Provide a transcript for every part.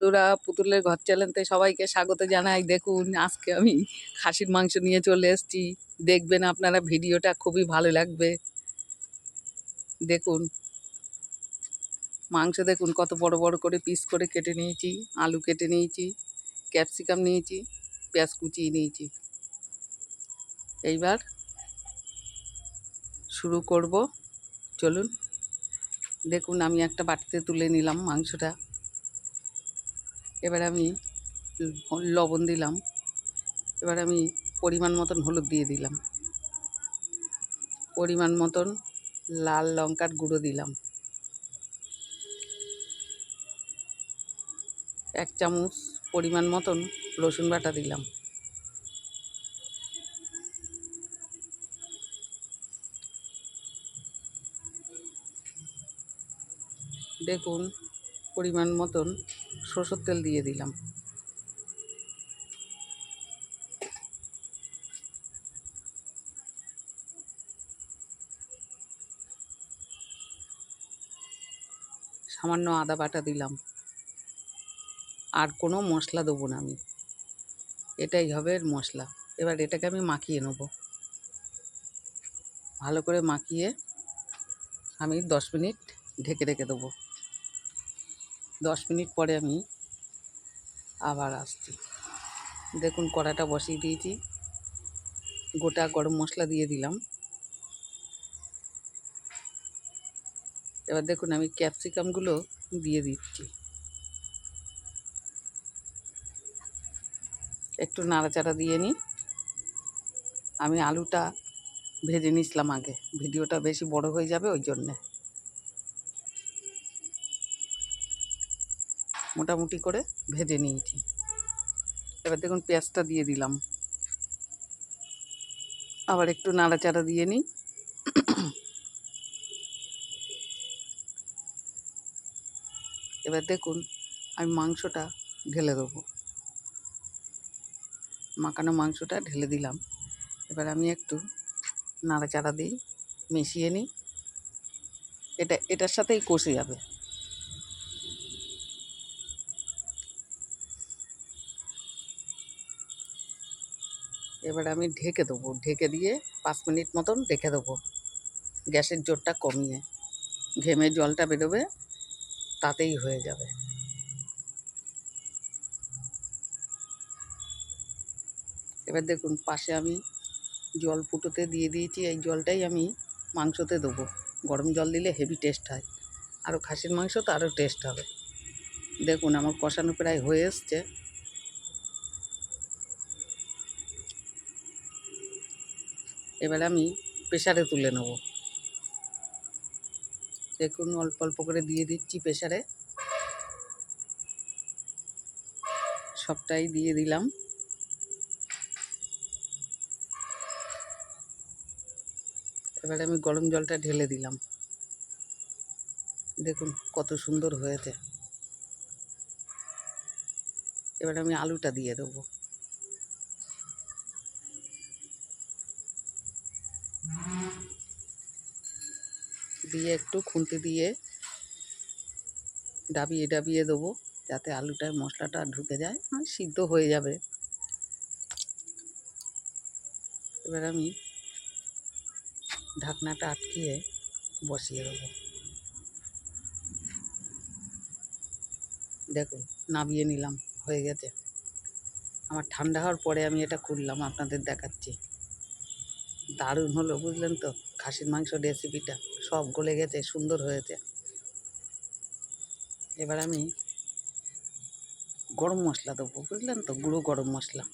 বন্ধুরা, পুতুলের ঘর চ্যানেলতে সবাইকে স্বাগত জানাই। দেখুন, আজকে আমি খাসির মাংস নিয়ে চলে এসেছি। দেখবেন আপনারা, ভিডিওটা খুবই ভালো লাগবে। দেখুন, মাংস দেখুন কত বড় বড় করে পিস করে কেটে নিয়েছি। আলু কেটে নিয়েছি, ক্যাপসিকাম নিয়েছি, পেঁয়াজ কুচিয়ে নিয়েছি। এইবার শুরু করব, চলুন। দেখুন, আমি একটা বাটিতে তুলে নিলাম মাংসটা। এবার আমি লবণ দিলাম। এবার আমি পরিমাণ মতন হলুদ দিয়ে দিলাম, পরিমাণ মতন লাল লঙ্কার গুঁড়ো দিলাম, 1 চামচ পরিমাণ মতন রসুন বাটা দিলাম। দেখুন, পরিমাণ মতন সরষের তেল দিয়ে দিলাম। সামান্য আদা বাটা দিলাম। আর কোনো মশলা দেবো না আমি, এটাই হবে এর মশলা। এবার এটাকে আমি মাখিয়ে নেব। ভালো করে মাখিয়ে আমি 10 মিনিট ঢেকে রেখে দেবো। 10 মিনিট পরে আমি আবার আসছি। দেখুন, কড়াটা বসিয়ে দিয়েছি, গোটা গরম মশলা দিয়ে দিলাম। এবার দেখুন, আমি ক্যাপসিকামগুলো দিয়ে দিচ্ছি। একটু নাড়াচাড়া দিয়ে নিই। আমি আলুটা ভেজে নিয়েছিলাম আগে, ভিডিওটা বেশি বড় হয়ে যাবে ওই জন্যে। মোটামুটি করে ভেজে নিয়েছি। এবার দেখুন, পেঁয়াজটা দিয়ে দিলাম। আবার একটু নাড়াচাড়া দিয়ে নিই। এবার দেখুন, আমি মাংসটা ঢেলে দেবো। মাখানো মাংসটা ঢেলে দিলাম। এবার আমি একটু নাড়াচাড়া দিই, মিশিয়ে নিই। এটার সাথেই কষে যাবে। এবার আমি ঢেকে দেবো, ঢেকে দিয়ে 5 মিনিট মতন রেখে দেবো, গ্যাসের জোরটা কমিয়ে। ঘেমে জলটা বেরোবে, তাতেই হয়ে যাবে। এবার দেখুন, পাশে আমি জল ফুটোতে দিয়ে দিয়েছি। এই জলটাই আমি মাংসতে দেবো। গরম জল দিলে হেভি টেস্ট হয়, আরও খাসির মাংস তো আরও টেস্ট হবে। দেখুন, আমার কষানো প্রায় হয়ে এসছে। এবার আমি প্রেসারে তুলে নেব। দেখুন, অল্প অল্প করে দিয়ে দিচ্ছি প্রেসারে, সবটাই দিয়ে দিলাম। এবারে আমি গরম জলটা ঢেলে দিলাম। দেখুন কত সুন্দর হয়েছে। এবার আমি আলুটা দিয়ে দেবো। দিয়ে একটু খুন্তি দিয়ে ডাবিয়ে ডাবিয়ে দেবো, যাতে আলুটায় মশলাটা ঢুকে যায়, আর সিদ্ধ হয়ে যাবে। এবার আমি ঢাকনাটা আটকিয়ে বসিয়ে দেবো। দেখুন, নামিয়ে নিলাম, হয়ে গেছে। আমার ঠান্ডা হওয়ার পরে আমি এটা খুললাম, আপনাদের দেখাচ্ছি। দারুণ হলো, বুঝলেন তো? খাসির মাংস রেসিপিটা সব গলে গেছে, সুন্দর হয়েছে। এবার আমি গরম মশলা দেবো, বুঝলেন তো? গুঁড়ো গরম মশলা।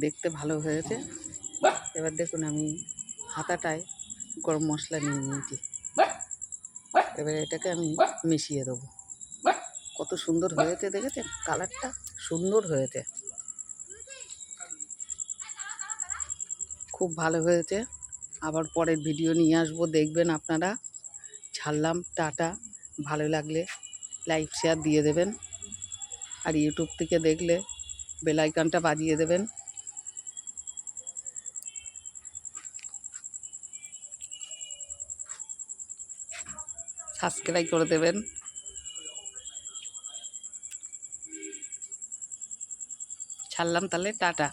দেখতে ভালো হয়েছে। এবার দেখুন, আমি হাতাটায় গরম মশলা নিয়ে নিয়েছি। এবার এটাকে আমি মিশিয়ে দেবো। কত সুন্দর হয়েছে, দেখেছেন? কালারটা সুন্দর হয়েছে, খুব ভালো হয়েছে। আবার পরের ভিডিও নিয়ে আসবো, দেখবেন আপনারা। ছাড়লাম, টাটা। ভালো লাগলে লাইক শেয়ার দিয়ে দেবেন, আর ইউটিউব থেকে দেখলে বেল আইকনটা বাজিয়ে দেবেন। সাবস্ক্রাইব করে দেবেন। ছাড়লাম তাহলে, টাটা।